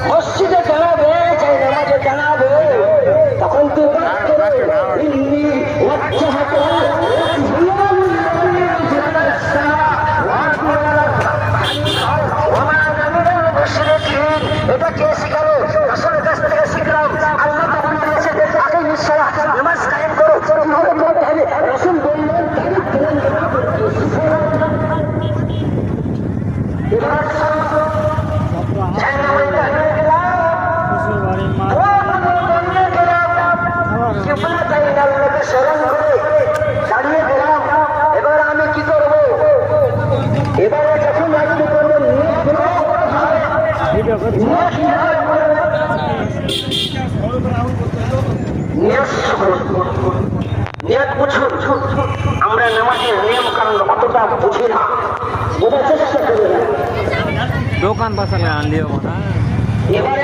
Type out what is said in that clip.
মসজিদে জানাবে চাই নামাজে জানাবে তখন তো এটা কে শিখালো? আসলে কাছ থেকে শিখলাম। আল্লাহ তখন বলেছে আগে নিঃসারা নামাজ কায়েম করো। রসুল বললেন স্মরণ করে দাঁড়িয়ে গেলাম। এবার আমি কি করবো? এবারে যখন রাখতে করবো আমরা নামাজের নিয়ম কারণ অতটা বুঝি না, বোঝার চেষ্টা করি না। দোকান পাশে আনলিও না। এবারে